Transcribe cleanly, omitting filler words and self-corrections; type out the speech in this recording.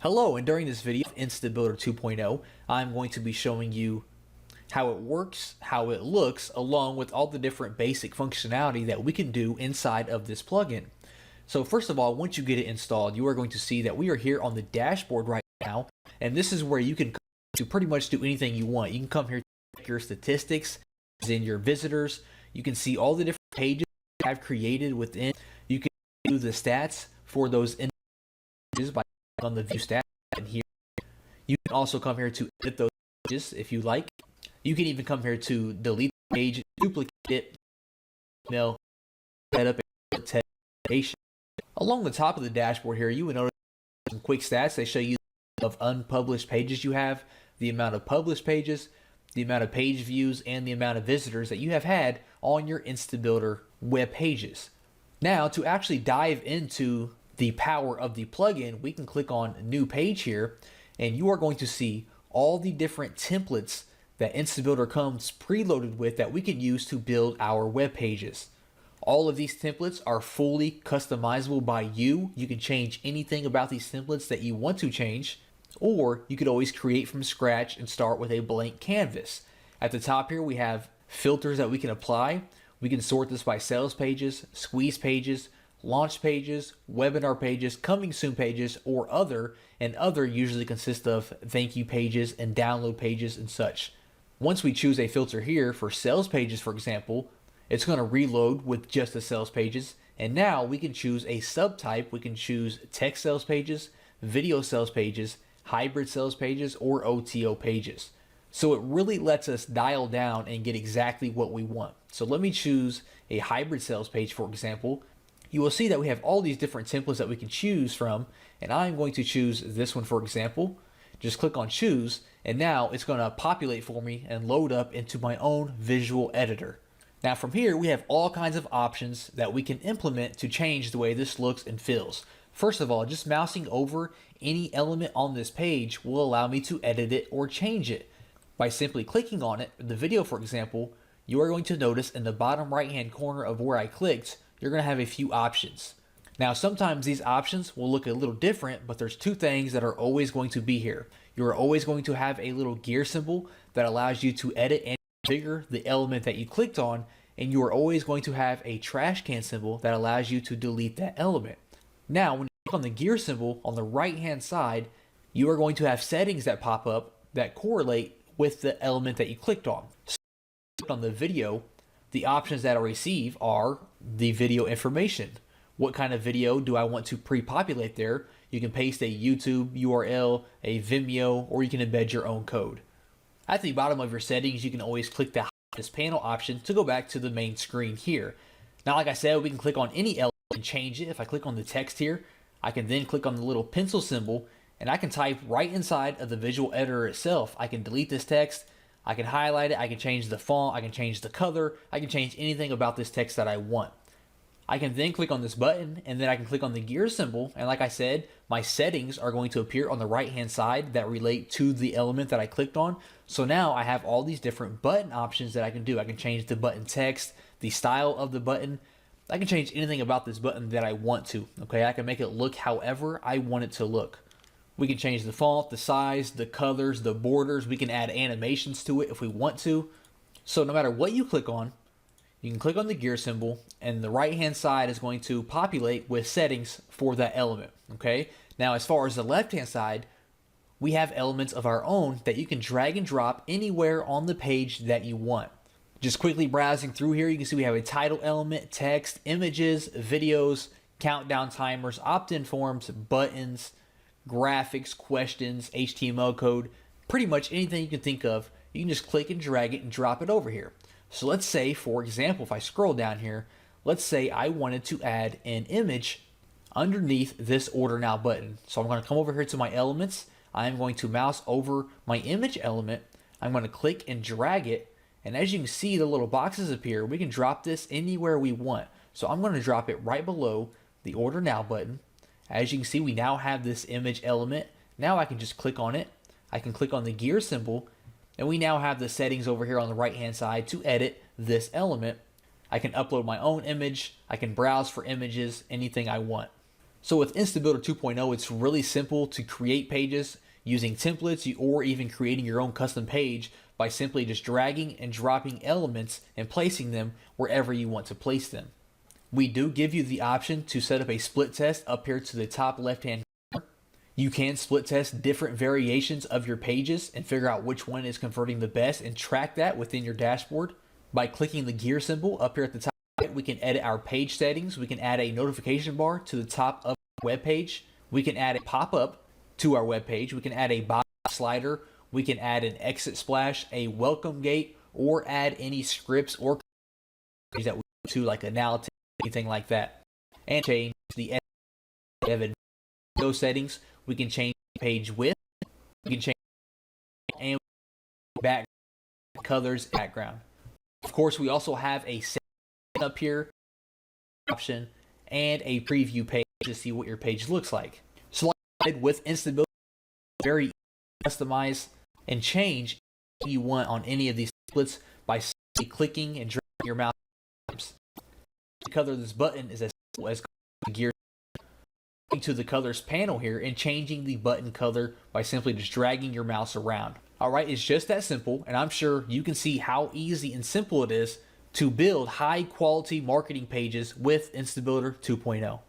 Hello, and during this video of Instabuilder 2.0, I'm going to be showing you how it works, how it looks, along with all the different basic functionality that we can do inside of this plugin. So first of all, once you get it installed, you are going to see that we are here on the dashboard right now, and this is where you can to pretty much do anything you want. You can come here to check your statistics, in your visitors. You can see all the different pages I've created within. You can do the stats for those pages by on the view stats and here. You can also come here to edit those pages if you like. You can even come here to delete the page, duplicate it, email, set up a text. Along the top of the dashboard here, you will notice some quick stats. They show you of unpublished pages you have, the amount of published pages, the amount of page views, and the amount of visitors that you have had on your Instabuilder web pages. Now, to actually dive into the power of the plugin, we can click on New Page here, and you are going to see all the different templates that Instabuilder comes preloaded with that we can use to build our web pages. All of these templates are fully customizable by you. You can change anything about these templates that you want to change, or you could always create from scratch and start with a blank canvas. At the top here, we have filters that we can apply. We can sort this by sales pages, squeeze pages, launch pages, webinar pages, coming soon pages, or other, and other usually consist of thank you pages and download pages and such. Once we choose a filter here for sales pages, for example, it's going to reload with just the sales pages, and now we can choose a subtype. We can choose text sales pages, video sales pages, hybrid sales pages, or OTO pages. So it really lets us dial down and get exactly what we want. So let me choose a hybrid sales page, for example. You will see that we have all these different templates that we can choose from, and I'm going to choose this one, for example. Just click on choose, and now it's going to populate for me and load up into my own visual editor. Now from here, we have all kinds of options that we can implement to change the way this looks and feels. First of all, just mousing over any element on this page will allow me to edit it or change it. By simply clicking on it, the video, for example, you are going to notice in the bottom right hand corner of where I clicked, you're going to have a few options. Now, sometimes these options will look a little different, but there's two things that are always going to be here. You're always going to have a little gear symbol that allows you to edit and configure the element that you clicked on, and you are always going to have a trash can symbol that allows you to delete that element. Now, when you click on the gear symbol on the right hand side, you are going to have settings that pop up that correlate with the element that you clicked on. So on the video, the options that I receive are the video information. What kind of video do I want to pre-populate there? You can paste a YouTube URL, a Vimeo, or you can embed your own code. At the bottom of your settings, you can always click the this panel option to go back to the main screen here. Now, like I said, we can click on any element and change it. If I click on the text here, I can then click on the little pencil symbol, and I can type right inside of the visual editor itself. I can delete this text, I can highlight it, I can change the font, I can change the color, I can change anything about this text that I want. I can then click on this button, and then I can click on the gear symbol, and like I said, my settings are going to appear on the right hand side that relate to the element that I clicked on. So now I have all these different button options that I can do. I can change the button text, the style of the button. I can change anything about this button that I want to, okay? I can make it look however I want it to look. We can change the font, the size, the colors, the borders. We can add animations to it if we want to. So no matter what you click on, you can click on the gear symbol, and the right hand side is going to populate with settings for that element, okay? Now, as far as the left hand side, we have elements of our own that you can drag and drop anywhere on the page that you want. Just quickly browsing through here, you can see we have a title element, text, images, videos, countdown timers, opt-in forms, buttons, graphics, questions, HTML code, pretty much anything you can think of. You can just click and drag it and drop it over here. So let's say, for example, if I scroll down here, let's say I wanted to add an image underneath this order now button. So I'm going to come over here to my elements. I'm going to mouse over my image element. I'm going to click and drag it. And as you can see, the little boxes appear. We can drop this anywhere we want. So I'm going to drop it right below the order now button. As you can see, we now have this image element. Now I can just click on it. I can click on the gear symbol, and we now have the settings over here on the right hand side to edit this element. I can upload my own image. I can browse for images, anything I want. So with Instabuilder 2.0, it's really simple to create pages using templates or even creating your own custom page by simply just dragging and dropping elements and placing them wherever you want to place them. We do give you the option to set up a split test up here to the top left-hand corner. You can split test different variations of your pages and figure out which one is converting the best and track that within your dashboard. By clicking the gear symbol up here at the top, we can edit our page settings. We can add a notification bar to the top of the web page. We can add a pop-up to our web page. We can add a bottom slider. We can add an exit splash, a welcome gate, or add any scripts or that we to like analytics, anything like that. And change the video settings. We can change page width. We can change and background colors, background. Of course, we also have a setting up here option and a preview page to see what your page looks like. So like I did with Instabuilder, very easy to customize and change what you want on any of these templates by simply clicking and dragging your mouse. The color of this button is as simple as the gear to the colors panel here and changing the button color by simply just dragging your mouse around. Alright, it's just that simple, and I'm sure you can see how easy and simple it is to build high quality marketing pages with Instabuilder 2.0.